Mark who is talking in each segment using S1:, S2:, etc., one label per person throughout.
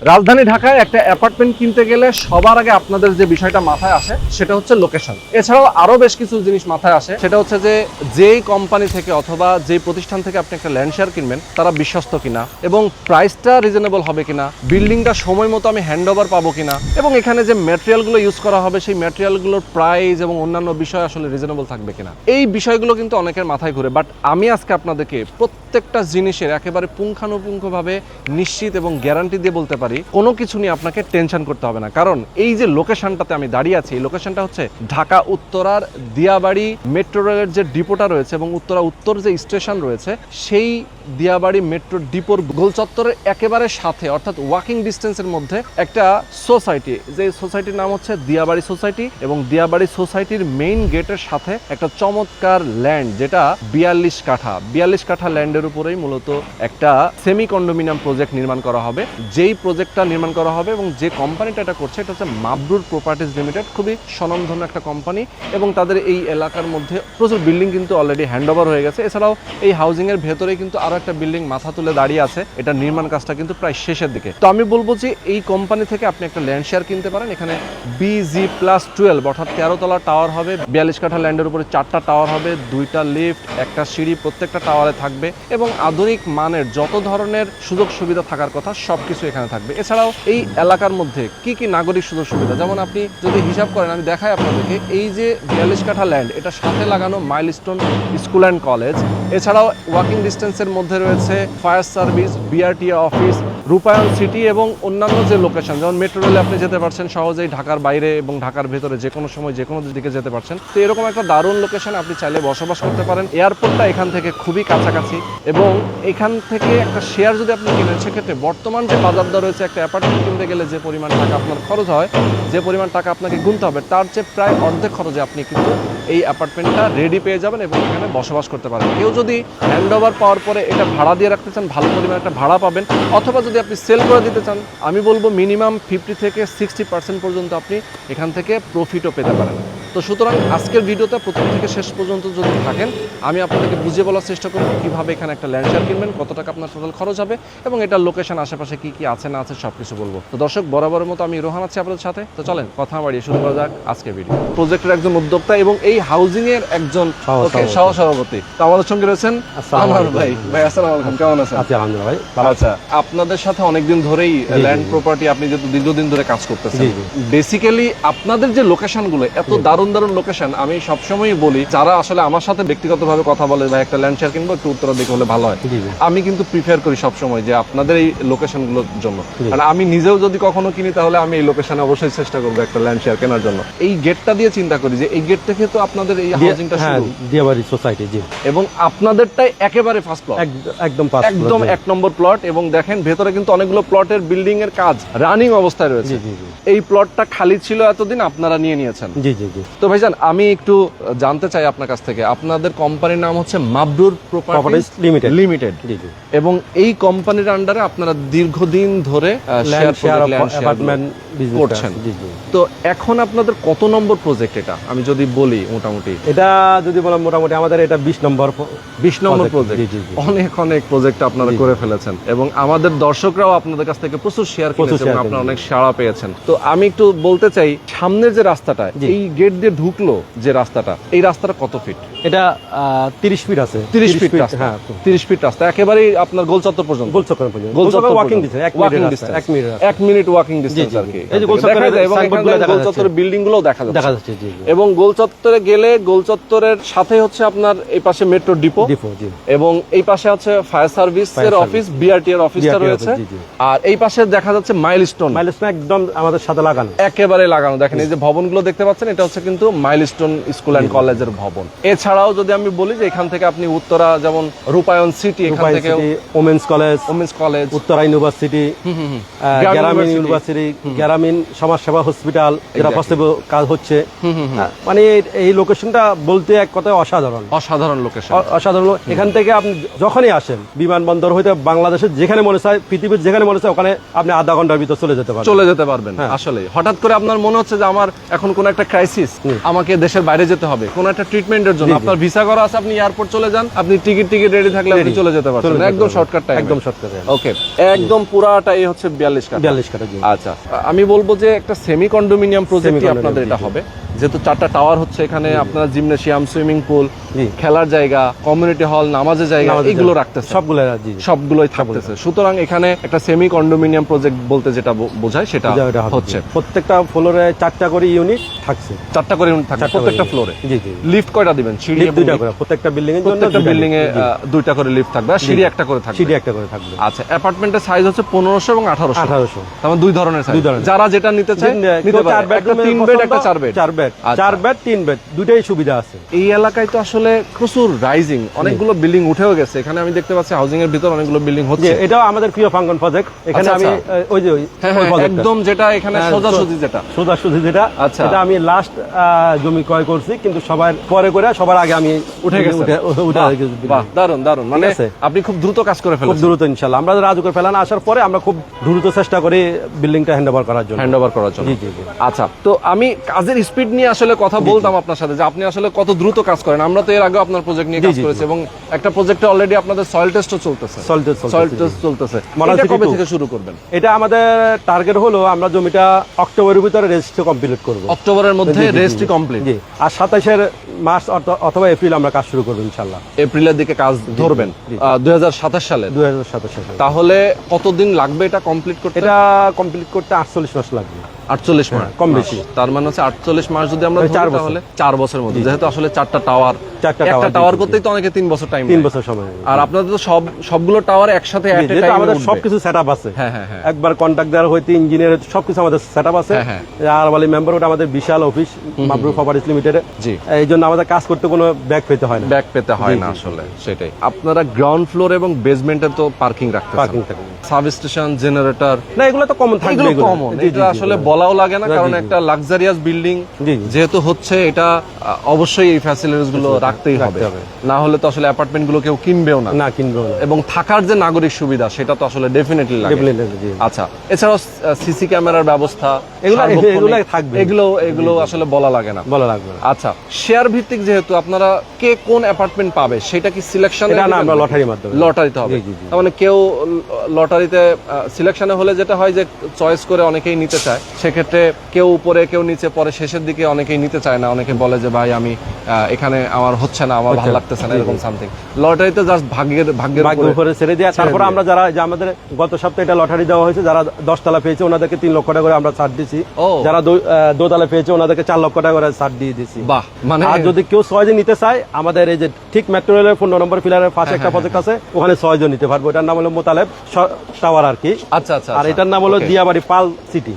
S1: রাজধানী ঢাকায় একটা অ্যাপার্টমেন্ট কিনতে গেলে সবার আগে আপনাদের যে বিষয়টা মাথায় আসে সেটা হচ্ছে লোকেশন। এছাড়াও আরো বেশ কিছু জিনিস মাথায় আসে, সেটা হচ্ছে যে যেই কোম্পানি থেকে অথবা যেই প্রতিষ্ঠান থেকে আপনি একটা ল্যান্ড শেয়ার কিনবেন তারা বিশ্বস্ত কিনা, এবং প্রাইসটা রিজনেবল হবে কিনা, বিল্ডিংটা সময় মতো আমি হ্যান্ড ওভার পাবো কিনা, এবং এখানে যে ম্যাটেরিয়ালগুলো ইউজ করা হবে সেই ম্যাটেরিয়ালগুলোর প্রাইস এবং অন্যান্য বিষয় আসলে রিজনেবল থাকবে কিনা। এই বিষয়গুলো কিন্তু অনেকের মাথায় ঘুরে, বাট আমি আজকে আপনাদেরকে প্রত্যেকটা জিনিসের একেবারে পুঙ্খানুপুঙ্খভাবে নিশ্চিত এবং গ্যারান্টি দিয়ে বলতে পারি কোনো কিছু নিয়ে আপনাকে টেনশন করতে হবে না। কারণ এই যে লোকেশনটাতে আমি দাঁড়িয়ে আছি, এই লোকেশনটা হচ্ছে ঢাকা উত্তরার দিয়াবাড়ি মেট্রো রেলের যে ডিপোটা রয়েছে এবং উত্তরা উত্তর যে স্টেশন রয়েছে সেই দিয়াবাড়ি মেট্রো ডিপোর গোল চত্বরের একেবারে সাথে, অর্থাৎ ওয়াকিং ডিস্টেন্সের মধ্যে একটা সোসাইটি, যে সোসাইটির নাম হচ্ছে দিয়াবাড়ি সোসাইটি, এবং দিয়াবাড়ি সোসাইটির মেইন গেটের সাথে একটা চমৎকার ল্যান্ড, যেটা 42 কাঠা ল্যান্ডের উপরেই মূলত একটা সেমি কন্ডোমিনিয়াম প্রজেক্ট নির্মাণ করা হবে। যেই প্রজেক্টটা নির্মাণ করা হবে এবং যে কোম্পানিটা এটা করছে এটা হচ্ছে মাবরুর প্রপার্টিজ লিমিটেড, খুবই স্বনামধন্য একটা কোম্পানি, এবং তাদের এই এলাকার মধ্যে প্রচুর বিল্ডিং কিন্তু অলরেডি হ্যান্ড ওভার হয়ে গেছে। এছাড়াও এই হাউজিং এর ভেতরেই কিন্তু আরো একটা বিল্ডিং মাথা তুলে দাঁড়িয়ে আছে, এটা নির্মাণ কাজটা কিন্তু প্রায় শেষের দিকে। তো আমি বলবো যে এই কোম্পানি থেকে আপনি একটা ল্যান্ড শেয়ার কিনতে পারেন। এখানে BG+12 অর্থাৎ 13 তলা টাওয়ার হবে, 42 কাঠা ল্যান্ডের উপরে 4টা টাওয়ার হবে, 2টা লিফট, একটা সিঁড়ি প্রত্যেকটা টাওয়ারে থাকবে, এবং আধুনিক মানের যত ধরনের সুযোগ সুবিধা থাকার কথা সবকিছু এখানে থাকবে। এছাড়াও এই এলাকার মধ্যে কি কি নাগরিক সুযোগ সুবিধা, যেমন আপনি যদি হিসাব করেন, আমি দেখাই আপনাদেরকে, এই যে 42 কাঠা ল্যান্ড, এটা সাথে লাগানো মাইলস্টোন স্কুল অ্যান্ড কলেজ, এছাড়াও ওয়াকিং ডিস্টেন্সের মধ্যে রয়েছে ফায়ার সার্ভিস, BRTA অফিস, রূপায়ণ সিটি, এবং অন্যান্য যে লোকেশন, যেমন মেট্রো রেলে আপনি যেতে পারছেন সহজেই ঢাকার বাইরে এবং ঢাকার ভেতরে যে কোনো সময় যে কোনো দিকে যেতে পারছেন। তো এরকম একটা দারুণ লোকেশন আপনি চাইলে বসবাস করতে পারেন। এয়ারপোর্টটা এখান থেকে খুবই কাছাকাছি, এবং এখান থেকে একটা শেয়ার যদি আপনি কিনেন, সেক্ষেত্রে বর্তমান যে বাজার দর রয়েছে একটা অ্যাপার্টমেন্ট কিনতে গেলে যে পরিমাণ টাকা আপনার খরচ হয়, যে পরিমাণ টাকা আপনাকে গুনতে হবে, তার চেয়ে প্রায় অর্ধেক খরচে আপনি কিন্তু এই অ্যাপার্টমেন্টটা রেডি পেয়ে যাবেন এবং এখানে বসবাস করতে পারেন। কেউ যদি হ্যান্ড ওভার পাওয়ার পরে এটা ভাড়া দিয়ে রাখতে চান, ভালো পরিমাণ একটা ভাড়া পাবেন, অথবা যদি আপনি সেল করে দিতে চান, আমি বলবো মিনিমাম 50 থেকে 60% পর্যন্ত আপনি এখান থেকে প্রফিটও পেতে পারেন। তো সুতরাং আজকের ভিডিওটা প্রথম থেকে শেষ পর্যন্ত যদি থাকেন, আমি আপনাদেরকে বুঝিয়ে বলার চেষ্টা করব কীভাবে এখানে একটা ল্যান্ড শেয়ার কিনবেন, কত টাকা আপনার টোটাল খরচ হবে, এবং এটার লোকেশন আশেপাশে কি কি আছে না আছে সব কিছু বলবো। তো দর্শক, বরাবরের মতো আমি রোহান আছি আপনাদের সাথে। তো চলেন কথা বাড়িয়ে শুরু করা যাক আজকের ভিডিও। প্রজেক্টের একজন উদ্যোক্তা এবং এই হাউজিং এর একজন সহ সভাপতি, তো আমাদের সঙ্গে রয়েছেন আনোয়ার ভাই। ভাই আসসালামু আলাইকুম, কেমন আছেন?
S2: আলহামদুলিল্লাহ ভাই ভালো।
S1: আচ্ছা, আপনাদের সাথে অনেকদিন ধরেই ল্যান্ড প্রপার্টি, আপনি যেহেতু দীর্ঘদিন ধরে কাজ করতেছেন, বেসিক্যালি আপনাদের যে লোকেশনগুলো এত দারুণ দারুণ লোকেশন, আমি সবসময়ই বলি যারা আসলে আমার সাথে ব্যক্তিগতভাবে কথা বলে ভাই একটা ল্যান্ড শেয়ার কিনবো একটু উত্তরা দিকে হলে ভালো হয়, আমি কিন্তু প্রিফার করি সবসময় যে আপনাদের এই লোকেশনগুলোর জন্য। কারণ আমি নিজেও যদি কখনো কিনি তাহলে আমি এই লোকেশনে অবশ্যই চেষ্টা করবো একটা ল্যান্ড শেয়ার কেনার জন্য। এই গেটটা দিয়ে চিন্তা করি যে এই গেট থেকে তো আপনাদের এই হাউজিংটা শুরু,
S2: দিয়াবাড়ি সোসাইটি, জি,
S1: এবং আপনাদেরটাই একেবারে ফার্স্ট প্লট, একদম 1 নম্বর প্লট, এবং দেখেন ভেতরে কিন্তু অনেকগুলো প্লটের বিল্ডিং এর কাজ রানিং অবস্থায় রয়েছে। এই প্লটটা খালি ছিল এতদিন, আপনারা নিয়ে নিয়েছেন।
S2: জি জি জি।
S1: তো ভাইজান, আমি একটু জানতে চাই আপনার কাছ থেকে, আপনাদের কোম্পানির নাম হচ্ছে মাবরুর প্রপার্টিজ লিমিটেড, এবং এই কোম্পানির আন্ডারে আপনারা দীর্ঘদিন ধরে করছেন। তো এখন আপনাদের কত নম্বর প্রজেক্ট এটা, আমি যদি বলি মোটামুটি?
S2: এটা যদি বলা মোটামুটি আমাদের এটা 20 নম্বর
S1: প্রজেক্ট। অনেক প্রজেক্ট আপনারা করে ফেলেছেন, এবং আমাদের দর্শকরাও আপনাদের কাছ থেকে প্রচুর শেয়ার করেছে এবং আপনারা অনেক সাড়া পেয়েছেন। তো আমি একটু বলতে চাই, সামনের যে রাস্তাটা, এই গেট দিয়ে ঢুকলো যে রাস্তাটা, এই রাস্তাটা কত ফিট?
S2: এটা 30 ফিট আছে।
S1: 30 ফিট রাস্তা, হ্যাঁ 30 ফিট রাস্তা, একেবারেই আপনার গোল চত্বর পর্যন্ত।
S2: Walking distance
S1: 1 minute walking distance আর কি। এই যে গোল চত্বরের গোল চত্বরের বিল্ডিং গুলো দেখা যাচ্ছে, এবং গোল চত্বরে গেলে গোল চত্বরের সাথে হচ্ছে আপনার এই পাশে মেট্রো ডিপো, এবং এই পাশে আছে ফায়ার সার্ভিসের অফিস, BRTA এর অফিসটা রয়েছে, আর এই পাশে দেখা যাচ্ছে মাইলস্টোন
S2: একদম আমাদের সাথে লাগানো,
S1: একেবারে লাগানো। দেখেন এই যে ভবনগুলো দেখতে পাচ্ছেন, এটা হচ্ছে কিন্তু মাইলস্টোন স্কুল অ্যান্ড কলেজের ভবন। এছাড়াও যদি আমি বলি যে এখান থেকে আপনি উত্তরা, যেমন রূপায়ণ সিটি, এখান থেকে
S2: ওমেন্স কলেজ,
S1: উত্তরা
S2: ইউনিভার্সিটি, গ্রামীণ ইউনিভার্সিটি, গ্রামীণ আমিন সমাজসেবা হসপিটাল যেটা
S1: Exactly.
S2: পসিবল কাজ হচ্ছে। হ্যাঁ, মানে এই লোকেশনটা বলতে এক কথায় অসাধারণ।
S1: অসাধারণ লোকেশন।
S2: অসাধারণ। এখান থেকে আপনি যখনই আসেন বিমানবন্দর হইতে বাংলাদেশের যেখানে মনে চায়, পৃথিবীর যেখানে মনে চায়, ওখানে আপনি আধা ঘন্টার ভিতর চলে যেতে পারবেন।
S1: চলে যেতে পারবেন।
S2: হ্যাঁ।
S1: আসলে হঠাৎ করে আপনার মনে হচ্ছে যে আমার এখন কোন একটা ক্রাইসিস, আমাকে দেশের বাইরে যেতে হবে কোন একটা ট্রিটমেন্টের জন্য,
S2: জি, জি।
S1: আপনার ভিসা করা আছে, আপনি এয়ারপোর্ট চলে যান, আপনি টিকিট রেডি থাকলে আপনি
S2: Ready।
S1: চলে যেতে পারবেন
S2: চলে যেতে
S1: একদম
S2: পারবেন।
S1: Shortcut time.
S2: একদম শর্টকাট।
S1: ওকে, একদম পুরাটাই হচ্ছে 42 কাঠা।
S2: 42 কাঠা। জি।
S1: আচ্ছা, আমি বলবো যে একটা সেমি কন্ডোমিনিয়াম প্রজেক্টই
S2: Semi-condominium,
S1: আপনাদের এটা
S2: জি, জি।
S1: হবে, যেহেতু 4টা টাওয়ার হচ্ছে এখানে, আপনারা জিমনেশিয়াম, সুইমিং পুল,
S2: জি।
S1: খেলার জায়গা, কমিউনিটি হল, নামাজের জায়গা
S2: নামাজের
S1: এগুলো
S2: জায়গা।
S1: রাখতেছে,
S2: সবগুলো। জি।
S1: সবগুলোই থাকতেছে। সুতরাং এখানে একটা সেমি কন্ডোমিনিয়াম প্রজেক্ট বলতে যেটা বোঝায় সেটা
S2: এটা
S1: হচ্ছে
S2: প্রত্যেকটা ফ্লোরে 4টা করে ইউনিট থাকছে।
S1: 4টা করে ইউনিট থাকবে
S2: 4টা
S1: প্রত্যেকটা
S2: করে
S1: ফ্লোরে।
S2: জি, জি।
S1: লিফট কয়টা দিবেন? সিঁড়ি
S2: লিফট
S1: এবং
S2: 2টা
S1: lift?
S2: করে প্রত্যেকটা বিল্ডিং এর জন্য।
S1: প্রত্যেকটা
S2: 2টা
S1: বিল্ডিং এ
S2: জি।
S1: 2টা করে লিফট থাকবে আর সিঁড়ি একটা করে থাকবে।
S2: সিঁড়ি একটা করে থাকবে।
S1: আচ্ছা, অ্যাপার্টমেন্টের সাইজ হচ্ছে 1500 এবং 1800।
S2: 1800।
S1: তার মানে দুই ধরনের সাইজ।
S2: দুই ধরনের।
S1: যারা যেটা নিতে চায় নিতে পারে।
S2: 4 বেড,
S1: একটা 3 বেড, একটা 4 বেড।
S2: 4 বেড,
S1: আচ্ছা।
S2: 4 বেড, 3 বেড, দুইটাই সুবিধা আছে।
S1: এই এলাকায় তো আসলে প্রচুর রাইজিং, অনেকগুলো বিল্ডিং উঠেও গেছে। এখানে আমি দেখতে পাচ্ছি হাউজিং এর ভিতর অনেকগুলো বিল্ডিং
S2: যে
S1: হচ্ছে।
S2: এটাও আমাদের প্রিয় ফাঙ্গন প্রজেক্ট। এখানে
S1: আচ্ছা,
S2: আমি
S1: আচ্ছা।
S2: ওই যে
S1: হ্যাঁ,
S2: ওই
S1: হ্যাঁ,
S2: project টা।
S1: একদম যেটা এখানে
S2: হ্যাঁ,
S1: সোজাসুজি যেটা।
S2: সোজাসুজি যেটা।
S1: আচ্ছা।
S2: এটা আমি লাস্ট জমি ক্রয় করছি, কিন্তু সবার পরে করে সবার আগে আমি
S1: উঠে গেছে।
S2: উঠে
S1: বাহ,
S2: গেছি।
S1: বাহ, দারুণ দারুণ। মানে
S2: আছে।
S1: আপনি খুব দ্রুত কাজ করে
S2: খুব
S1: ফেলেছেন।
S2: দ্রুত ইনশাল্লাহ। আমরা রাজুকের ফেলানো আসার পরে আমরা খুব দ্রুত চেষ্টা করি বিল্ডিংটা হ্যান্ড ওভার করার জন্য।
S1: হ্যান্ড ওভার করার জন্য।
S2: জি, জি, জি।
S1: আচ্ছা, তো আমি কাজের স্পিড নিয়ে আসলে কথা বলতাম আপনার সাথে, যে আপনি আসলে কত দ্রুত কাজ করেন। আমরা তো এর আগে আপনার প্রজেক্ট নিয়ে
S2: জি,
S1: কাজ
S2: জি,
S1: করেছি এবং একটা প্রজেক্টে অলরেডি আপনাদের সয়েল টেস্টও চলতেছে।
S2: Soil test চলতেছে,
S1: সয়েল
S2: জি।
S1: টেস্ট চলতেছে।
S2: Model
S1: এটা
S2: City
S1: কবে
S2: 2
S1: থেকে শুরু করবেন?
S2: এটা আমাদের টার্গেট হলো আমরা জমিটা অক্টোবরের ভিতরে রেজিস্ট্রি কমপ্লিট করব।
S1: অক্টোবরের মধ্যে
S2: জি, জি, জি।
S1: Registry complete.
S2: জি। আর 27 মার্চ অথবা এপ্রিল আমরা কাজ শুরু করব ইনশাআল্লাহ।
S1: এপ্রিলের দিকে কাজ ধরবেন
S2: জি।
S1: 2027 সালে।
S2: 2027 সালে।
S1: তাহলে কতদিন লাগবে এটা কমপ্লিট করতে?
S2: এটা কমপ্লিট করতে 48 মাস লাগবে।
S1: 48 মাস,
S2: কম বেশি।
S1: তার মানে হচ্ছে 48 মাস যদি আমরা
S2: ওই 4
S1: ধরি
S2: বছর।
S1: তাহলে 4 বছরের মধ্যে, যেহেতু আসলে 4টা টাওয়ার,
S2: 4টা
S1: একটা
S2: টাওয়ার,
S1: টাওয়ার
S2: জি, জি,
S1: করতেই তো অনেকে 3 বছর টাইম
S2: 3 বছর সময়।
S1: আর আপনাদের তো সবগুলো টাওয়ার একসাথে
S2: জি,
S1: at a
S2: যেহেতু
S1: time
S2: আমাদের
S1: উঠবে।
S2: সবকিছু সেটআপ আছে।
S1: হ্যাঁ, হ্যাঁ, হ্যাঁ।
S2: একবার কন্ট্রাক্ট দেওয়ার হইতে ইঞ্জিনিয়ার সবকিছু আমাদের সেটআপ আছে।
S1: হ্যাঁ,
S2: আর বলি মেম্বার ওটা আমাদের বিশাল অফিস মাবরুর প্রপার্টিজ লিমিটেডে।
S1: জি।
S2: এই জন্য আমাদের কাজ করতে কোনো ব্যাক পেতে হয় না।
S1: ব্যাক পেতে হয়
S2: জি,
S1: না
S2: জি,
S1: আসলে, সেটাই। আপনারা গ্রাউন্ড ফ্লোর এবং বেসমেন্টে তো পার্কিং রাখতেছেন।
S2: পার্কিং থাকে।
S1: সাবস্টেশন, জেনারেটর,
S2: না এগুলো তো কমন থাকবে।
S1: এগুলো কমন।
S2: জি, জি,
S1: এটা
S2: জি,
S1: আসলে
S2: জি।
S1: বলাও লাগে না,
S2: জি,
S1: কারণ
S2: জি,
S1: একটা লাক্সারিয়াস বিল্ডিং
S2: জি, জি।
S1: যেহেতু হচ্ছে, এটা অবশ্যই এই ফ্যাসিলিটিস গুলো রাখতেই হবে।
S2: রাখতে হবে।
S1: না হলে তো আসলে অ্যাপার্টমেন্ট গুলো কেউ কিনবেও না।
S2: না কিনবো না।
S1: এবং থাকার যে নাগরিক সুবিধা সেটা তো আসলে ডেফিনেটলি লাগে।
S2: Definitely, জি।
S1: আচ্ছা, এছাড়াও সিসি ক্যামেরার ব্যবস্থা,
S2: এগুলো
S1: সার্বক্ষণিক,
S2: থাকবে।
S1: এগুলো আসলে বলা লাগে না।
S2: বলা লাগবে না।
S1: আচ্ছা, শেয়ার ভিত্তিক যেহেতু আপনারা কে কোন অ্যাপার্টমেন্ট পাবে সেটা কি সিলেকশন?
S2: এটা না, আমরা লটারির মাধ্যমে।
S1: লটারিতে হবে।
S2: জি, জি, জি।
S1: তার মানে কেউ লটারিতে সিলেকশনে হলে যেটা হয় যে চয়েস করে অনেকেই নিতে চায়, সেক্ষেত্রে কেউ উপরে কেউ নিচে, পরে শেষের দিকে অনেকেই নিতে চায় না। অনেকে বলে যে ভাই আমি এখানে আমার হচ্ছে না, আমার ভালো লাগতেছে না, এরকম সামথিং। লটারিতে জাস্ট ভাগ্যের
S2: ভাগ্যের উপরে ছেড়ে দেওয়া। তারপর আমরা যারা যে আমাদের গত সপ্তাহে এটা লটারি দেওয়া হয়েছে, যারা 10 তলা পেয়েছে ওনাদেরকে 3 লক্ষ টাকা করে আমরা ছাড় দিছি।
S1: ও।
S2: যারা দোতলা পেয়েছে ওনাদেরকে 4 লক্ষ টাকা করে ছাড় দিয়ে দিছি।
S1: বাহ, মানে
S2: আর যদি কেউ সহজে নিতে চায়, আমাদের এই যে ঠিক মেট্রো রেলের 15 নম্বর পিলারের পাশে একটা প্রজেক্ট আছে, ওখানে সহজে নিতে পারবো। এটার নাম হলো মোতালেব টাওয়ার আর কি।
S1: আচ্ছা, আচ্ছা।
S2: আর এটার নাম হলো
S1: Okay.
S2: Diabari pearl city.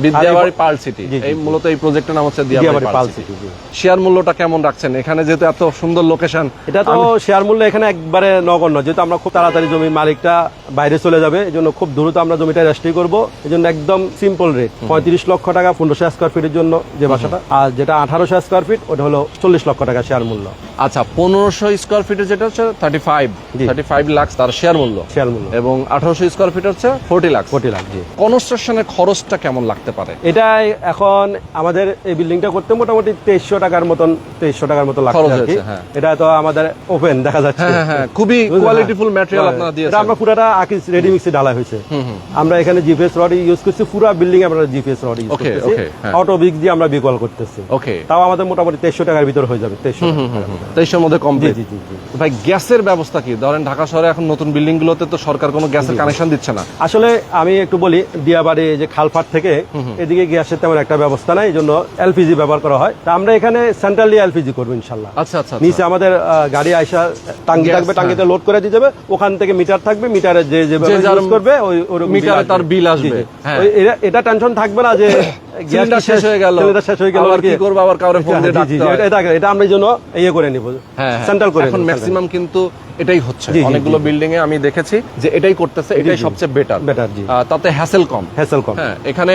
S1: Bidyabari pearl city.
S2: জি, জি,
S1: এই মূলত এই প্রজেক্টের নাম হচ্ছে
S2: Diabari
S1: Diabari
S2: pearl
S1: pearl
S2: city.
S1: City. Share মূল্যটা কেমন রাখছেন এখানে, যেহেতু এত সুন্দর লোকেশন?
S2: এটা তো শেয়ার মূল্য এখানে একবারে নগণ্য, যেহেতু আমরা খুব তাড়াতাড়ি জমির মালিকটা বাইরে চলে যাবে, এই জন্য খুব দ্রুত আমরা জমিটা রেজিস্ট্রি করবো। এই জন্য একদম সিম্পল রেট 35 লক্ষ টাকা 1500 স্কোয়ার ফিটের জন্য যে বাসাটা, আর যেটা 1800 স্কোয়ার ফিট ওটা হলো 40 লক্ষ টাকা শেয়ার মূল্য।
S1: আচ্ছা, 1500 স্কোয়ার ফিটের যেটা হচ্ছে 35 লাখ তার শেয়ার মূল্য,
S2: শেয়ার মূল্য।
S1: এবং 1800 স্কোয়ার ফিট হচ্ছে 40 লাখ।
S2: 40 লাখ, জি।
S1: কনস্ট্রাকশনের খরচটা কেমন লাগতে পারে?
S2: এটা এখন আমাদের এই বিল্ডিংটা করতে মোটামুটি 2300 টাকার মতন লাগছে
S1: খরচ
S2: আর কি।
S1: হয়েছে, হ্যাঁ।
S2: এটা তো আমাদের ওপেন দেখা যাচ্ছে।
S1: হ্যাঁ, হ্যাঁ, খুবই কোয়ালিটিফুল ম্যাটেরিয়াল আপনারা
S2: এটা
S1: দিয়েছেন।
S2: আমরা পুরাটা আকিস রেডি মিক্সে ঢালাই হয়েছে। আমরা এখানে জিপিএস রড ইউজ করছি, পুরো বিল্ডিং আমরা জিপিএস রড ইউজ
S1: Okay,
S2: করতেছি।
S1: okay, হ্যাঁ।
S2: অটো বিক্স দিয়ে আমরা বিকল করতেছি।
S1: ওকে,
S2: তাও আমাদের মোটামুটি 2300 টাকার ভিতর হয়ে যাবে।
S1: 2300 মধ্যে
S2: জি,
S1: কমপ্লিট।
S2: জি, জি, জি।
S1: ভাই, গ্যাসের ব্যবস্থা কি? ধরেন ঢাকা শহরে এখন নতুন বিল্ডিং গুলোতে তো সরকার কোনো গ্যাসের কানেকশন দিচ্ছে না।
S2: আসলে আমি একটু বলি, দিয়াবাড়ি যে খালপাট থেকে এদিকে গ্যাসের তেমন একটা ব্যবস্থা নাই, এই জন্য এলপিজি ব্যবহার করা হয়। তা আমরা এখানে সেন্ট্রালি এলপিজি করবো ইনশাল্লাহ।
S1: আচ্ছা, আচ্ছা,
S2: নিচে আমাদের গাড়ি আইসা টাঙ্গি
S1: Gas,
S2: থাকবে, টাঙ্গিতে লোড করে দিয়ে যাবে, ওখান থেকে মিটার থাকবে, মিটারে যে
S1: যার
S2: ইউজ করবে ওই
S1: মিটারে তার বিল আসবে। হ্যাঁ।
S2: এটা টেনশন থাকবে না যে
S1: সিলিন্ডার শেষ হয়ে গেল,
S2: সিলিন্ডার শেষ হয়ে গেল,
S1: আবার কি করবো, আবার কাউরে ফোন দিয়ে
S2: জি, জি,
S1: ডাকতে হয়।
S2: এটা আমরা এই জন্য ইয়ে করে নিব,
S1: হ্যাঁ,
S2: সেন্ট্রাল করে
S1: এখন
S2: নিব।
S1: ম্যাক্সিমাম কিন্তু এটাই হচ্ছে
S2: জি, জি,
S1: অনেকগুলো
S2: জি।
S1: বিল্ডিং এ আমি দেখেছি যে এটাই করতেছে, এটাই সবচেয়ে বেটার।
S2: বেটার, জি।
S1: তাতে হ্যাসেল কম।
S2: হ্যাসেল কম।
S1: হ্যাঁ, এখানে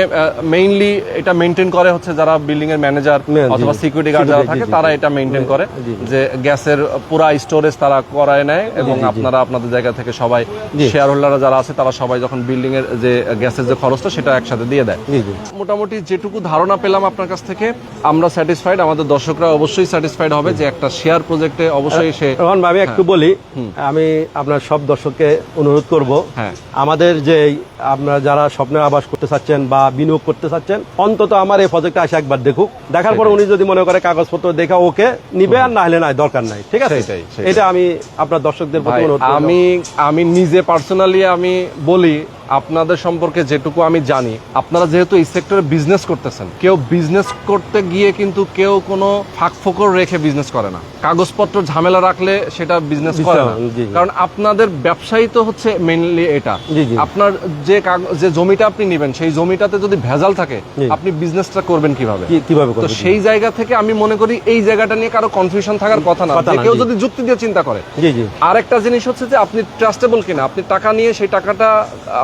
S1: মেইনলি এটা মেইনটেইন করে হচ্ছে যারা বিল্ডিং এর ম্যানেজার
S2: জি,
S1: অথবা
S2: জি।
S1: সিকিউরিটি গার্ড যারা থাকে
S2: জি, জি,
S1: তারা
S2: জি।
S1: এটা মেইনটেইন করে
S2: জি, জি।
S1: যে গ্যাসের পুরা স্টোরেজ তারা করায় নেয় এবং
S2: জি, জি।
S1: আপনারা আপনাদের জায়গা থেকে সবাই
S2: জি।
S1: শেয়ার হোল্ডাররা যারা আছে তারা সবাই যখন বিল্ডিং এর যে গ্যাসের যে খরচটা সেটা একসাথে দিয়ে দেয়।
S2: জি, জি।
S1: মোটামুটি যেটুকু ধারণা পেলাম আপনার কাছ থেকে আমরা স্যাটিসফাইড, আমাদের দর্শকরা অবশ্যই স্যাটিসফাইড হবে যে একটা শেয়ার প্রজেক্টে অবশ্যই সে
S2: রোহন ভাই, আমি একটু বলি, আমি আপনার সব দর্শককে অনুরোধ করব,
S1: হ্যাঁ।
S2: আমাদের যে আপনারা যারা স্বপ্নের আবাস করতে চাচ্ছেন বা বিনিয়োগ করতে চাচ্ছেন, অন্তত আমার এই প্রজেক্টে আসে একবার দেখুক। দেখার পর উনি যদি মনে করে কাগজপত্র দেখা ওকে নিবে, আর না হলে নাই, দরকার নাই, ঠিক আছে?
S1: সেটাই।
S2: এটা আমি আপনার দর্শকদের প্রতি
S1: ভাই,
S2: অনুরোধ করব।
S1: আমি নিজে পার্সোনালি আমি বলি আপনাদের সম্পর্কে যেটুকু আমি জানি, আপনারা যেহেতু এই সেক্টরে বিজনেস করতেছেন, কেউ বিজনেস করতে গিয়ে কিন্তু কেউ কোনো ফাঁক ফোকর রেখে বিজনেস করে না, কাগজপত্র ঝামেলা রাখলে সেটা বিজনেস করে না।
S2: জি, জি।
S1: কারণ আপনাদের ব্যবসায়ী তো হচ্ছে মেইনলি এটা।
S2: জি, জি।
S1: আপনার যে জমিটা আপনি নেবেন সেই জমিটাতে যদি ভেজাল থাকে
S2: জি।
S1: আপনি বিজনেসটা করবেন কিভাবে?
S2: কিভাবে
S1: তো
S2: করবেন?
S1: সেই জায়গা থেকে আমি মনে করি এই জায়গাটা নিয়ে কারো কনফিউশন থাকার কথা না,
S2: কথা
S1: যে
S2: না,
S1: কেউ
S2: জি।
S1: যদি যুক্তি দিয়ে চিন্তা করে।
S2: জি, জি।
S1: আরেকটা জিনিস হচ্ছে যে আপনি ট্রাস্টেবল কিনা, আপনি টাকা নিয়ে সেই টাকাটা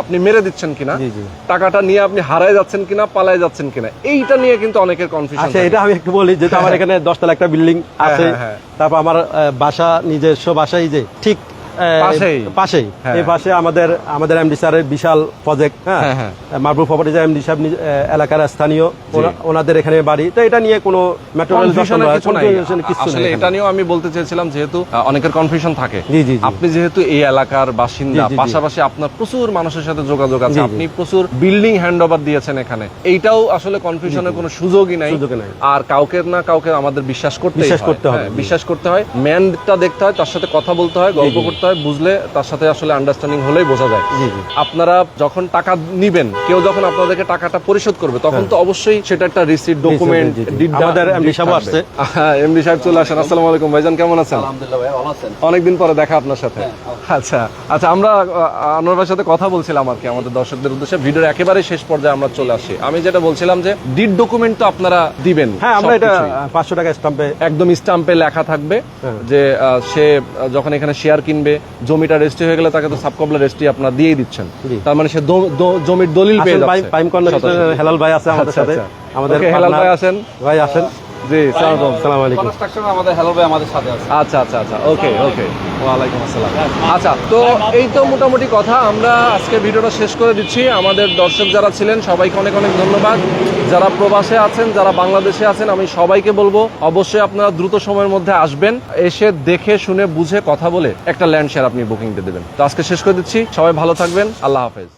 S1: আপনি মেরে দিচ্ছেন কিনা,
S2: জি, জি।
S1: টাকাটা নিয়ে আপনি হারায় যাচ্ছেন কিনা, পালায় যাচ্ছেন কিনা, এইটা নিয়ে কিন্তু অনেকের কনফিউশন।
S2: আচ্ছা, এটা আমি একটু বলি, যেহেতু আমার এখানে 10 তলা একটা বিল্ডিং আছে,
S1: হ্যাঁ।
S2: তারপর আমার বাসা, নিজস্ব বাসাই যে ঠিক পাশেই
S1: হ্যাঁ।
S2: এই পাশে আমাদের এমডি স্যারের বিশাল প্রজেক্ট, হ্যাঁ, মার্বল প্রপার্টিজ এমডি সাহেব এলাকার স্থানীয়, ওনাদের এখানে বাড়ি। তো এটা নিয়ে কোনো
S1: কনফিউশনের কিছু নাই।
S2: কিছু
S1: আসলে এটা নিয়েও আমি বলতে চেয়েছিলাম, যেহেতু অনেকের কনফিউশন থাকে,
S2: জি, জি, জি।
S1: আপনি যেহেতু এই এলাকার বাসিন্দা,
S2: জি, জি, জি।
S1: পাশাপাশি আপনার প্রচুর মানুষের সাথে যোগাযোগ আছে,
S2: জি, জি।
S1: আপনি প্রচুর বিল্ডিং হ্যান্ডওভার দিয়েছেন এখানে, এইটাও আসলে কনফিউশনের কোনো সুযোগই নাই। আর কাউকে না কাউকে আমাদের বিশ্বাস করতে হবে, বিশ্বাস করতে হয়, ম্যানটা দেখতে হয়, তার সাথে কথা বলতে হয়, গল্প করতে হয়, বুঝলে তার সাথে আসলে আন্ডারস্ট্যান্ডিং হলেই বোঝা যায়।
S2: জি, জি।
S1: আপনারা যখন টাকা নিবেন, কেউ যখন আপনাদেরকে টাকাটা পরিশোধ করবে, তখন তো অবশ্যই সেটা একটা রিসিট, ডকুমেন্ট,
S2: জি, জি। আমাদের এমডি সাহেব আসছে।
S1: এমডি সাহেব চলে আসেন। আসসালামু আলাইকুম ভাইজান, কেমন আছেন?
S3: আলহামদুলিল্লাহ ভাই, ভালো আছেন?
S1: অনেকদিন পরে দেখা আপনার সাথে। আচ্ছা, আমরা আনোয়ার ভাইয়ের সাথে কথা বলছিলাম আর কি, আমাদের দর্শকদের উদ্দেশ্যে। ভিডিওর একেবারে শেষ পর্যায়ে আমরা চলে আসি। আমি যেটা বলছিলাম যে ডিড ডকুমেন্ট তো আপনারা দিবেন।
S2: হ্যাঁ, আমরা এটা 500 টাকা স্টাম্পে,
S1: একদম স্টাম্পে লেখা থাকবে যে সে যখন এখানে শেয়ার কিনবে, জমিটা রেজিস্ট্রি হয়ে গেলে তাকে তো সাবকবলা রেজিস্ট্রি আপনারা দিয়ে দিচ্ছেন।
S2: জি।
S1: তার মানে সে জমির দলিল পেয়ে যাচ্ছে।
S2: প্রাইম কর্নার হেলাল ভাই আছে আমাদের সাথে। আমাদের
S1: হেলাল ভাই আছেন।
S2: ভাই আসেন।
S1: জি, আসসালামু আলাইকুম।
S3: কনস্ট্রাকশন আমাদের হেলো ভাই আমাদের সাথে আছে।
S1: আচ্ছা, ওকে, ওয়ালাইকুম আসসালাম। আচ্ছা, তো এই তো মোটামুটি কথা। আমরা আজকে ভিডিওটা শেষ করে দিচ্ছি। আমাদের দর্শক যারা ছিলেন সবাইকে অনেক অনেক ধন্যবাদ। যারা প্রবাসে আছেন, যারা বাংলাদেশে আছেন, আমি সবাইকে বলবো অবশ্যই আপনারা দ্রুত সময়ের মধ্যে আসবেন, এসে দেখে শুনে বুঝে কথা বলে একটা ল্যান্ড শেয়ার আপনি বুকিং দিয়ে দেবেন। তো আজকে শেষ করে দিচ্ছি। সবাই ভালো থাকবেন। আল্লাহ হাফেজ।